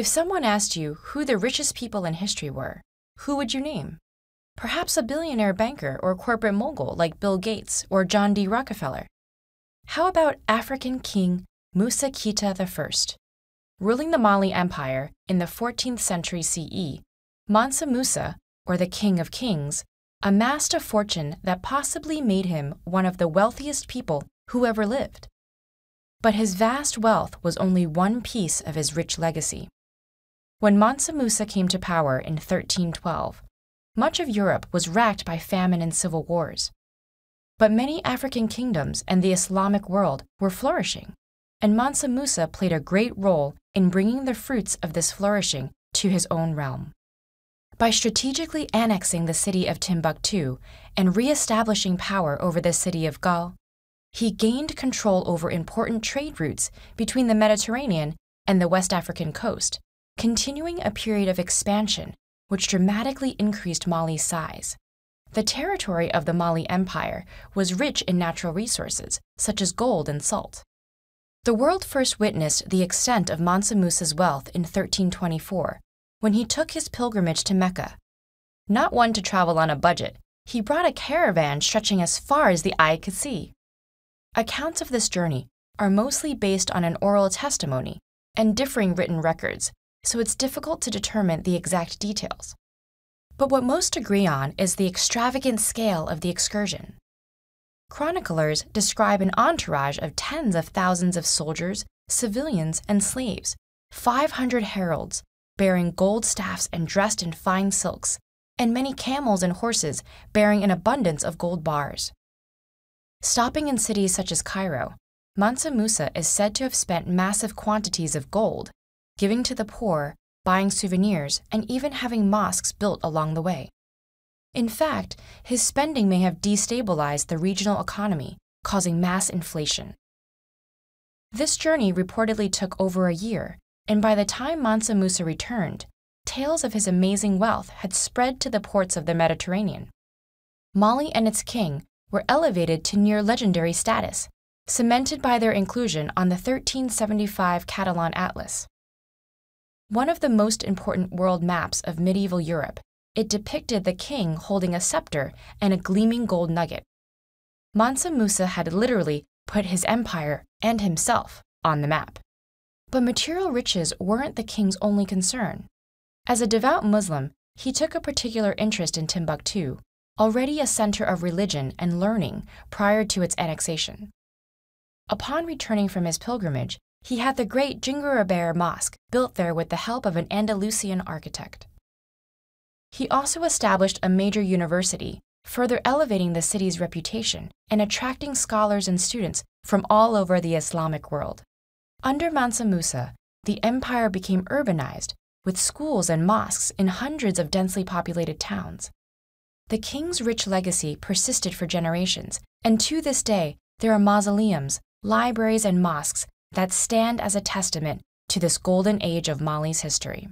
If someone asked you who the richest people in history were, who would you name? Perhaps a billionaire banker or corporate mogul like Bill Gates or John D. Rockefeller. How about African King Musa Kita I? Ruling the Mali Empire in the 14th century CE, Mansa Musa, or the King of Kings, amassed a fortune that possibly made him one of the wealthiest people who ever lived. But his vast wealth was only one piece of his rich legacy. When Mansa Musa came to power in 1312, much of Europe was racked by famine and civil wars. But many African kingdoms and the Islamic world were flourishing, and Mansa Musa played a great role in bringing the fruits of this flourishing to his own realm. By strategically annexing the city of Timbuktu and re-establishing power over the city of Gaul, he gained control over important trade routes between the Mediterranean and the West African coast, continuing a period of expansion which dramatically increased Mali's size. The territory of the Mali Empire was rich in natural resources, such as gold and salt. The world first witnessed the extent of Mansa Musa's wealth in 1324, when he took his pilgrimage to Mecca. Not one to travel on a budget, he brought a caravan stretching as far as the eye could see. Accounts of this journey are mostly based on an oral testimony and differing written records, so it's difficult to determine the exact details. But what most agree on is the extravagant scale of the excursion. Chroniclers describe an entourage of tens of thousands of soldiers, civilians, and slaves, 500 heralds, bearing gold staffs and dressed in fine silks, and many camels and horses bearing an abundance of gold bars. Stopping in cities such as Cairo, Mansa Musa is said to have spent massive quantities of gold, giving to the poor, buying souvenirs, and even having mosques built along the way. In fact, his spending may have destabilized the regional economy, causing mass inflation. This journey reportedly took over a year, and by the time Mansa Musa returned, tales of his amazing wealth had spread to the ports of the Mediterranean. Mali and its king were elevated to near legendary status, cemented by their inclusion on the 1375 Catalan Atlas. One of the most important world maps of medieval Europe, it depicted the king holding a scepter and a gleaming gold nugget. Mansa Musa had literally put his empire and himself on the map. But material riches weren't the king's only concern. As a devout Muslim, he took a particular interest in Timbuktu, already a center of religion and learning prior to its annexation. Upon returning from his pilgrimage, he had the great Djinguereber Mosque built there with the help of an Andalusian architect. He also established a major university, further elevating the city's reputation and attracting scholars and students from all over the Islamic world. Under Mansa Musa, the empire became urbanized, with schools and mosques in hundreds of densely populated towns. The king's rich legacy persisted for generations, and to this day, there are mausoleums, libraries, and mosques that stand as a testament to this golden age of Mali's history.